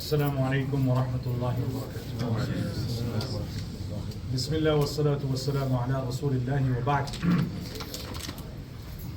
Assalamu alaikum wa rahmatullahi wa barakatuh. Bismillah wa salatu wa salamu ala rasulillahi wa ba'd.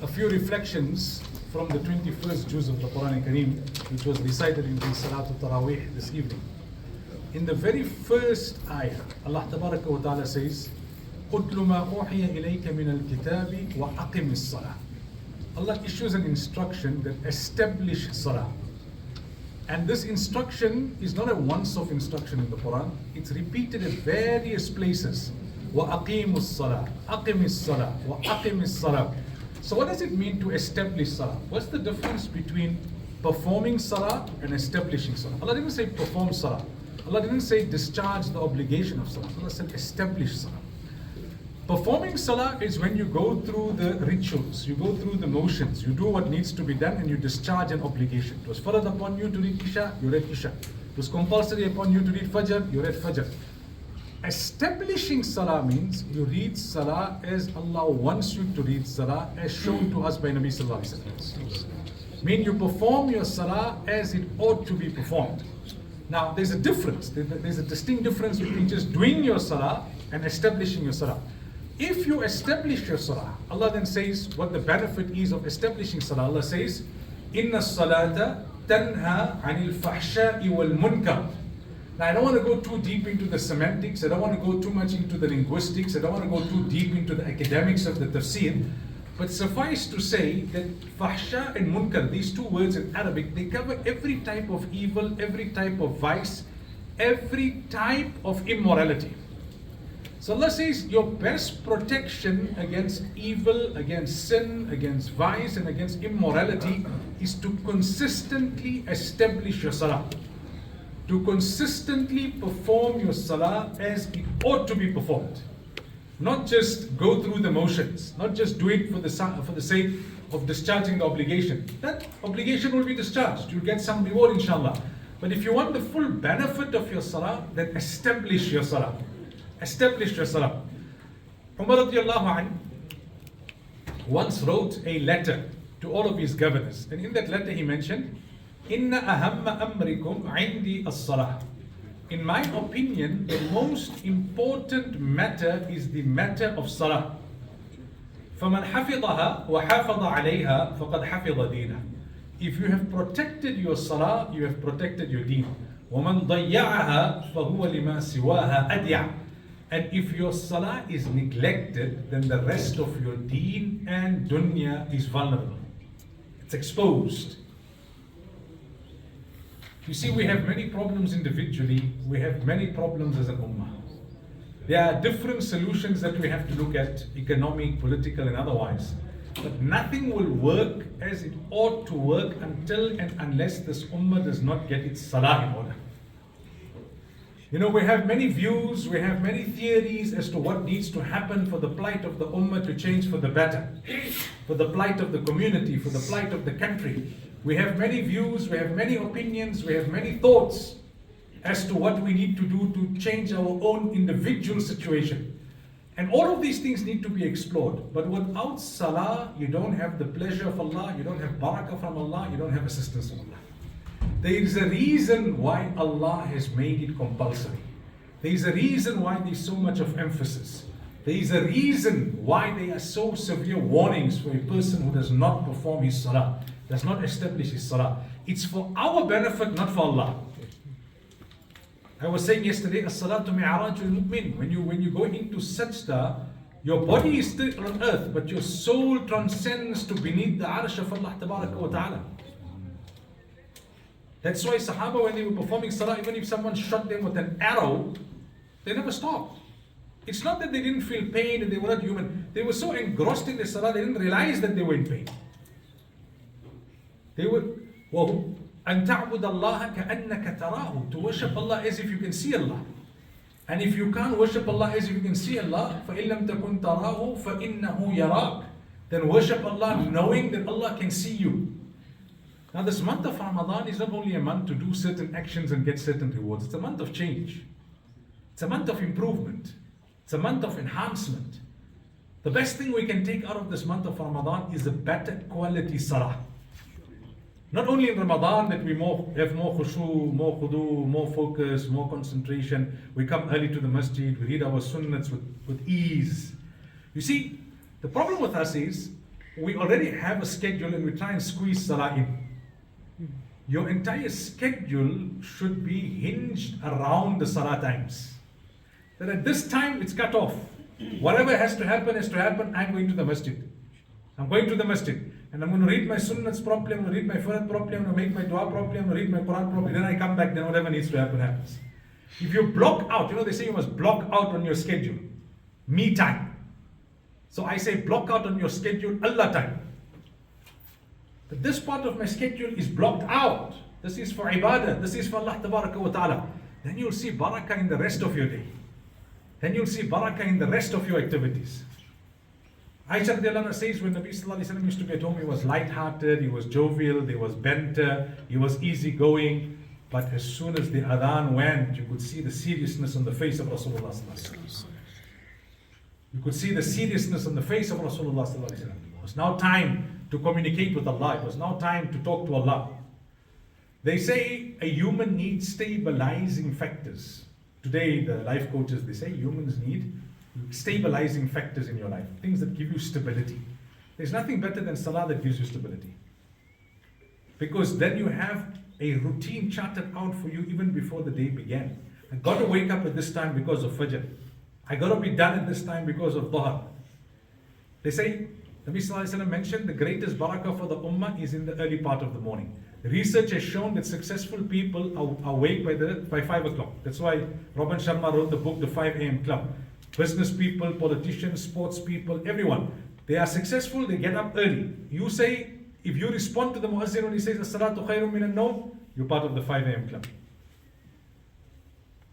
A few reflections from the 21st juz of the Quran Kareem, which was recited in the Salatul Taraweeh this evening. In the very first ayah, Allah Tabaraka wa Ta'ala says, قُتْلُ مَا أُوحِيَ إِلَيْكَ مِنَ الْكِتَابِ وَأَقِمِ الصَّلَاةِ. Allah issues an instruction that establish salah. And this instruction is not a once-off instruction in the Quran. It's repeated at various places. وَأَقِيمُ الصَّلَاةِ أَقِمِ الصَّلَاةِ وَأَقِمِ الصَّلَاةِ. So what does it mean to establish salah? What's the difference between performing salah and establishing salah? Allah didn't say perform salah. Allah didn't say discharge the obligation of salah. Allah said establish salah. Performing salah is when you go through the rituals, you go through the motions, you do what needs to be done and you discharge an obligation. It was farad upon you to read Isha, you read Isha. It was compulsory upon you to read Fajr, you read Fajr. Establishing salah means you read salah as Allah wants you to read salah, as shown to us by Nabi Sallallahu Alaihi Wasallam. Mean you perform your salah as it ought to be performed. Now there's a difference, there's a distinct difference between just doing your salah and establishing your salah. If you establish your salah, Allah then says what the benefit is of establishing salah. Allah says, Inna salata tanha anil fahsha'i wal munkar. Now I don't want to go too deep into the semantics, I don't want to go too much into the linguistics, I don't want to go too deep into the academics of the tafsir, but suffice to say that fahsha and munkar, these two words in Arabic, they cover every type of evil, every type of vice, every type of immorality. So Allah says your best protection against evil, against sin, against vice and against immorality is to consistently establish your salah. To consistently perform your salah as it ought to be performed. Not just go through the motions, not just do it for the sake of discharging the obligation. That obligation will be discharged, you'll get some reward inshallah. But if you want the full benefit of your salah, then establish your salah. Establish your salah. Umar radiallahu anhu once wrote a letter to all of his governors, and in that letter he mentioned, Inna ahamma amrikum indi as-salah. In my opinion, the most important matter is the matter of salah. فَمَنْ حَفِظَهَا وَحَافَظَ عَلَيْهَا فَقَدْ حَفِظَ دِينَهُ. If you have protected your salah, you have protected your deen. وَمَنْ ضَيَّعَهَا فَهُوَ لِمَا سِوَاهَا أَدْيَعُ. And if your salah is neglected, then the rest of your deen and dunya is vulnerable. It's exposed. You see, we have many problems individually, we have many problems as an ummah. There are different solutions that we have to look at, economic, political and otherwise. But nothing will work as it ought to work until and unless this ummah does not get its salah in order. You know, we have many views, we have many theories as to what needs to happen for the plight of the ummah to change for the better, for the plight of the community, for the plight of the country. We have many views, we have many opinions, we have many thoughts as to what we need to do to change our own individual situation. And all of these things need to be explored. But without salah, you don't have the pleasure of Allah, you don't have barakah from Allah, you don't have assistance from Allah. There is a reason why Allah has made it compulsory. There is a reason why there is so much of emphasis. There is a reason why there are so severe warnings for a person who does not perform his salah, does not establish his salah. It's for our benefit, not for Allah. I was saying yesterday, as-salatu mi'arajul mu'min. When you go into sajda, your body is still on earth, but your soul transcends to beneath the arsh of Allah Tabaraka wa Ta'ala. That's why Sahaba, when they were performing salah, even if someone shot them with an arrow, they never stopped. It's not that they didn't feel pain and they were not human. They were so engrossed in their salah, they didn't realize that they were in pain. They were, أَن تَعْبُدَ اللَّهَ كَأَنَّكَ تَرَاهُ. To worship Allah as if you can see Allah. And if you can't worship Allah as if you can see Allah, فَإِن لَمْ تَكُنْ تَرَاهُ فَإِنَّهُ يَرَاكَ. Then worship Allah knowing that Allah can see you. Now this month of Ramadan is not only a month to do certain actions and get certain rewards. It's a month of change. It's a month of improvement. It's a month of enhancement. The best thing we can take out of this month of Ramadan is a better quality salah. Not only in Ramadan that we have more khushu, more khudu, more focus, more concentration. We come early to the masjid, we read our sunnats with ease. You see, the problem with us is we already have a schedule and we try and squeeze salah in. Your entire schedule should be hinged around the salah times. That at this time it's cut off. Whatever has to happen, I'm going to the masjid. I'm going to the masjid. And I'm going to read my sunnats properly, I'm going to read my farad properly, I'm going to make my dua properly, I'm going to read my Quran properly. Then I come back, then whatever needs to happen happens. If you block out, they say you must block out on your schedule. Me time. So I say block out on your schedule Allah time. But this part of my schedule is blocked out. This is for ibadah. This is for Allah Tabaraka wa Ta'ala. Then you'll see barakah in the rest of your day. Then you'll see barakah in the rest of your activities. Aisha radiallahu anha says when Nabi sallallahu alayhi wa sallam used to be at home, he was light-hearted, he was jovial, he was banter, he was easygoing. But as soon as the adhan went, you could see the seriousness on the face of Rasulullah sallallahu alayhi wa sallam. You could see the seriousness on the face of Rasulullah sallallahu alayhi wa sallam. It was now time to communicate with Allah. It was now time to talk to Allah. They say a human needs stabilizing factors. Today, the life coaches, they say humans need stabilizing factors in your life. Things that give you stability. There's nothing better than salah that gives you stability. Because then you have a routine charted out for you even before the day began. I got to wake up at this time because of Fajr. I got to be done at this time because of Dhuhr. They say, Nabi Sallallahu Alaihi Wasallam mentioned the greatest barakah for the ummah is in the early part of the morning. Research has shown that successful people are awake by 5 o'clock. That's why Robin Sharma wrote the book, The 5 a.m. Club. Business people, politicians, sports people, everyone. They are successful, they get up early. You say, if you respond to the muazzin when he says, As-salatu khayrun min an-nawm, you're part of the 5 a.m. club.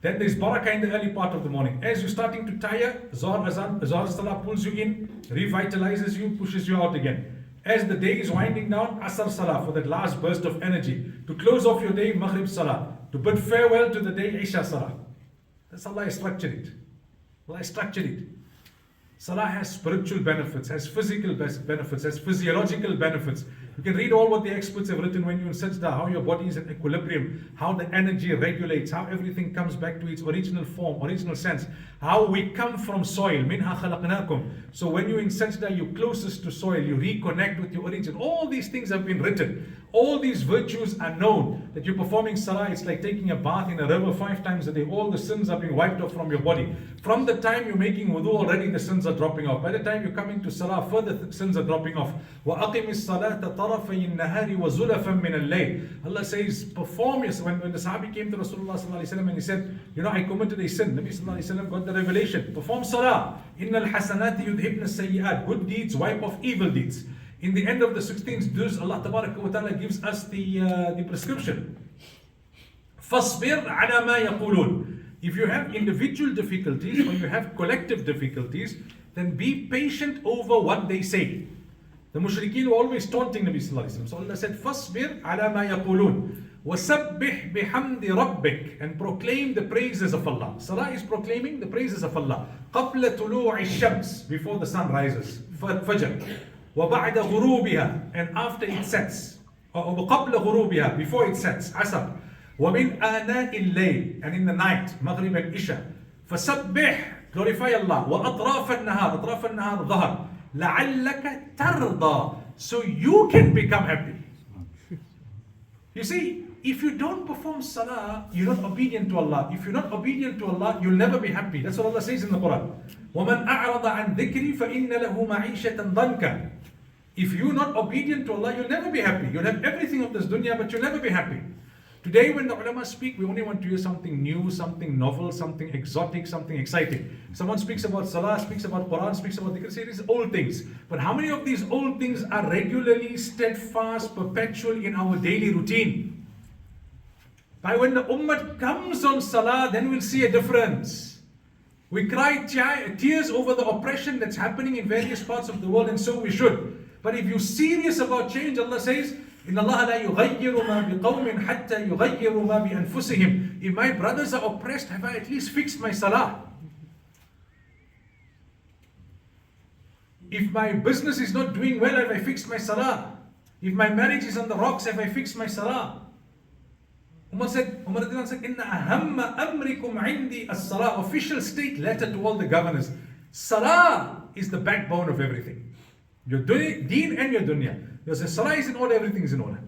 Then there's barakah in the early part of the morning. As you're starting to tire, Zohar Salah pulls you in, revitalizes you, pushes you out again. As the day is winding down, Asr Salah for that last burst of energy. To close off your day, Maghrib Salah. To bid farewell to the day, Isha Salah. That's how Allah has structured it. Allah has structured it. Salah has spiritual benefits, has physical benefits, has physiological benefits. You can read all what the experts have written when you're in sajda, how your body is in equilibrium, how the energy regulates, how everything comes back to its original form, original sense, how we come from soil, minha khalaqnakum. So when you're in sajda, you're closest to soil, you reconnect with your origin. All these things have been written. All these virtues are known. That you're performing salah, it's like taking a bath in a river 5 times a day. All the sins are being wiped off from your body. From the time you're making wudu, already the sins are dropping off. By the time you're coming to salah, further sins are dropping off. وَأَقِمِ الصَّلَاةَ طَرَفَيِ النَّهَارِ وَزُلَفًا مِنَ اللَّيْلِ. Allah says, perform your salah. When the sahabi came to Rasulullah sallallahu alaihi wasallam and he said, I committed a sin. Nabi sallallahu alaihi wasallam got the revelation. Perform salah. إِنَّ الْحَسَنَاتِ يُذْهِبْنَ السَّيِّئَاتِ. Good deeds wipe off evil deeds. In the end of the 16th juz, Allah Tabaraka wa Ta'ala gives us the prescription. فَاصْبِرْ عَلَى مَا يَقُولُونَ. If you have individual difficulties or you have collective difficulties, then be patient over what they say. The mushrikeen were always taunting Nabi Sallallahu Alaihi Wasallam. So Allah said, فَاصْبِرْ عَلَى مَا يَقُولُونَ وَسَبِّحْ بِحَمْدِ رَبِّكَ. And proclaim the praises of Allah. Salah is proclaiming the praises of Allah. قَبْلَ طُلُوعِ الشَّمْسِ. Before the sun rises. Fajr. وَبَعْدَ غُرُوبِهَا. And after it sets. وَقَبْلَ غُرُوبِهَا. Before it sets. Asr. وَمِنْ آنَاءِ اللَّيْلِ. And in the night. Maghrib and Isha. فَسَبِّحْ. Glorify Allah. وَأَطْرَافَ النَّهَارِ. أَطْرَافَ النَّهَارِ ظَهَرْ. لَعَلَّكَ تَرْضَى. So you can become happy. You see, if you don't perform salah, you're not obedient to Allah. If you're not obedient to Allah, you'll never be happy. That's what Allah says in the Quran. وَمَنْ أَعْرَضَ عَنْ ذِكْرِي فَإِنَّ لَهُ مَعِيشَةً ضَنْكًا. If you're not obedient to Allah, you'll never be happy. You'll have everything of this dunya, but you'll never be happy. Today when the ulama speak, we only want to hear something new, something novel, something exotic, something exciting. Someone speaks about salah, speaks about Quran, speaks about dhikr, say these old things. But how many of these old things are regularly, steadfast, perpetual in our daily routine? By when the ummah comes on salah, then we'll see a difference. We cry tears over the oppression that's happening in various parts of the world, and so we should. But if you're serious about change, Allah says, إِنَّ اللَّهَ لَا يُغَيِّرُ مَا بِقَوْمٍ حَتَّى يُغَيِّرُ مَا بِأَنفُسِهِمْ. If my brothers are oppressed, have I at least fixed my salah? If my business is not doing well, have I fixed my salah? If my marriage is on the rocks, have I fixed my salah? Umar said, Inna ahamma amrikum indi as-salah, official state letter to all the governors. Salah is the backbone of everything. Your deen and your dunya. Your salah is in order, everything is in order.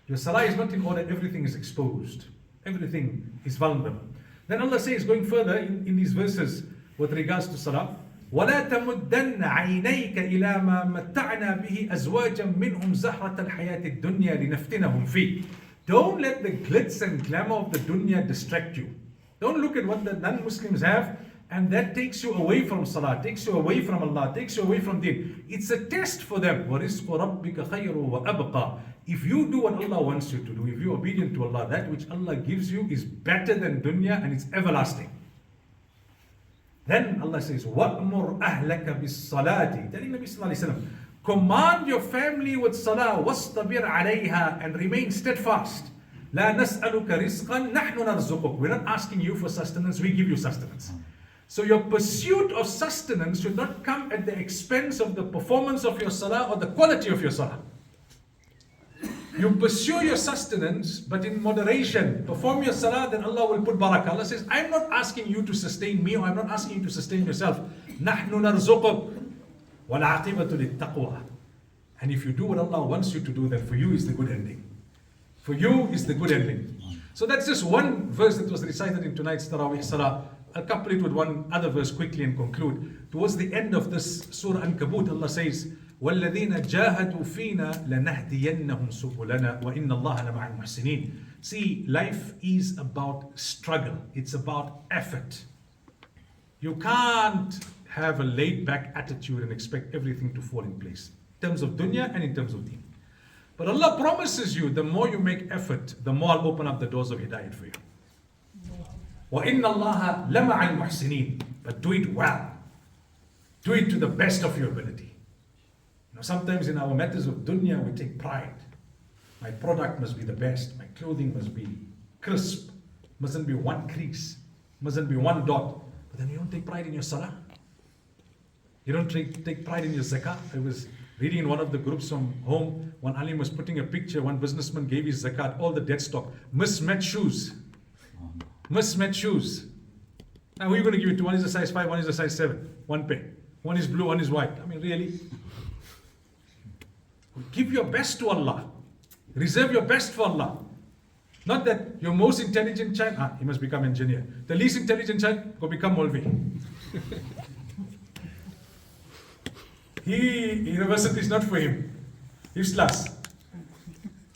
Your salah is not in order, everything is exposed. Everything is vulnerable. Then Allah says, going further in these verses with regards to salah, وَلَا تَمُدَّنَّ عَيْنَيْكَ إِلَى مَا مَتَّعْنَا بِهِ أَزْوَاجًا مِّنْهُمْ زَهْرَةَ الْحَيَاةِ الدُّنْيَا لِنَفْتِنَهُمْ فِيهِ. Don't let the glitz and glamour of the dunya distract you. Don't look at what the non-Muslims have, and that takes you away from salah, takes you away from Allah, takes you away from deen. It's a test for them. وَرِزْقُ رَبِّكَ خَيْرٌ وَأَبْقَى. If you do what Allah wants you to do, if you're obedient to Allah, that which Allah gives you is better than dunya and it's everlasting. Then Allah says, وَأْمُرْ أَهْلَكَ بِالصَّلَاةِ. Telling Nabi Sallallahu Alaihi Wasallam, command your family with salah, وَاسْتَبِرْ عَلَيْهَا, and remain steadfast. لَا نَسْأَلُكَ رِزْقًا نَحْنُ نَرْزُقُكَ. We're not asking you for sustenance, we give you sustenance. So your pursuit of sustenance should not come at the expense of the performance of your salah or the quality of your salah. You pursue your sustenance, but in moderation. Perform your salah, then Allah will put barakah. Allah says, I'm not asking you to sustain me, or I'm not asking you to sustain yourself. نَحْنُ نَرْزُقُكَ وَالْعَاقِبَةُ لِلتَّقْوَى. And if you do what Allah wants you to do, then for you is the good ending. For you is the good ending. So that's just one verse that was recited in tonight's Taraweeh Salah. I'll couple it with one other verse quickly and conclude. Towards the end of this Surah Ankabut, Allah says, وَالَّذِينَ جَاهَدُوا فِينَا لَنَهْدِيَنَّهُمْ سُبُلَنَا وَإِنَّ اللَّهَ لَمَعَ الْمُحْسِنِينَ. See, life is about struggle. It's about effort. You can't have a laid-back attitude and expect everything to fall in place. In terms of dunya and in terms of deen. But Allah promises you, the more you make effort, the more I'll open up the doors of hidayat for you. وَإِنَّ اللَّهَ لَمَعَ الْمُحْسِنِينَ. But do it well. Do it to the best of your ability. Sometimes in our matters of dunya, we take pride. My product must be the best. My clothing must be crisp. Mustn't be one crease. Mustn't be one dot. But then you don't take pride in your salah. You don't take pride in your zakah. I was reading in one of the groups from home, one alim was putting a picture, one businessman gave his zakat, all the dead stock, mismatched shoes. Mismatched shoes. Now who are you going to give it to? One is a size 5, one is a size 7. One pair. One is blue, one is white. I mean, really? Give your best to Allah. Reserve your best for Allah. Not that your most intelligent child, he must become engineer. The least intelligent child, go become Molvi. University is not for him. He's class.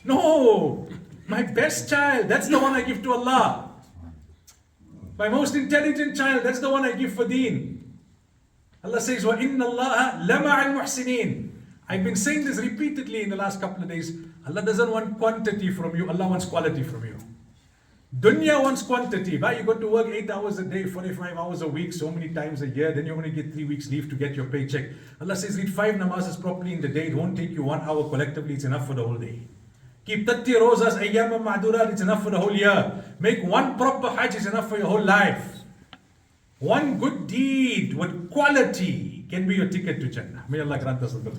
No! My best child, that's the one I give to Allah. My most intelligent child, that's the one I give for deen. Allah says, وَإِنَّ اللَّهَ لَمَعَ الْمُحْسِنِينَ. I've been saying this repeatedly in the last couple of days. Allah doesn't want quantity from you, Allah wants quality from you. Dunya wants quantity. Why? You got to work 8 hours a day, 45 hours a week, so many times a year, then you only get 3 weeks leave to get your paycheck. Allah says, read 5 namazes properly in the day, it won't take you 1 hour collectively, it's enough for the whole day. Keep 30 rozas, ayyam ma'durat, it's enough for the whole year. Make 1 proper hajj, it's enough for your whole life. 1 good deed with quality can be your ticket to Jannah. May Allah grant us the